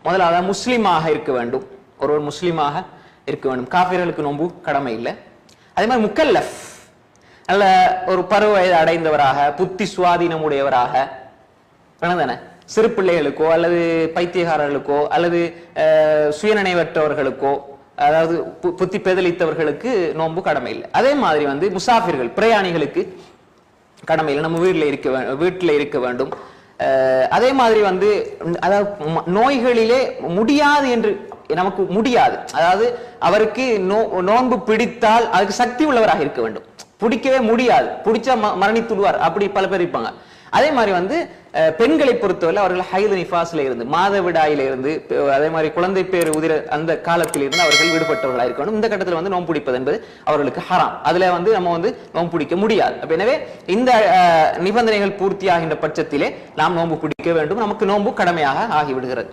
முதலாவது முஸ்லீமாக இருக்க வேண்டும், ஒருவர் முஸ்லீமாக இருக்க வேண்டும். காஃபிர்களுக்கு நோன்பு கடமை இல்லை. அதே மாதிரி முக்கல்லஃப், நல்ல ஒரு பருவ வயது அடைந்தவராக, புத்தி சுவாதீனம் உடையவராக, தானே சிறு பிள்ளைகளுக்கோ அல்லது பைத்தியகாரர்களுக்கோ அல்லது சுயநினைவற்றவர்களுக்கோ, அதாவது புத்தி பெதலித்தவர்களுக்கு நோன்பு கடமை இல்லை. அதே மாதிரி முசாஃபிர்கள், பிரயாணிகளுக்கு கடமை இல்லை, நம்ம வீட்டில் இருக்க வேண்டும். அதே மாதிரி அதாவது நோய்களிலே முடியாது என்று நமக்கு முடியாது, அதாவது அவருக்கு நோன்பு பிடித்தால் அதுக்கு சக்தி உள்ளவராக இருக்க வேண்டும். பிடிக்கவே முடியாது, பிடிச்சா மரணித்துடுவார், அப்படி பல பேர் இருப்பாங்க. அதே மாதிரி பெண்களை பொறுத்தவரை அவர்கள் ஹைது நிஃபாஸ்ல இருந்து, மாதவிடாயில இருந்து, அதே மாதிரி குழந்தை பேர் உதிர அந்த காலத்தில் இருந்து அவர்கள் விடுபட்டவர்களாக இருக்க வேண்டும். இந்த கட்டத்தில் நோன்பு பிடிப்பது என்பது அவர்களுக்கு ஹராம். அதுல நம்ம நோன்பு பிடிக்க முடியாது. அப்ப எனவே இந்த நிபந்தனைகள் பூர்த்தியாகின்ற பட்சத்திலே நாம் நோன்பு பிடிக்க வேண்டும், நமக்கு நோன்பு கடமையாக ஆகிவிடுகிறது.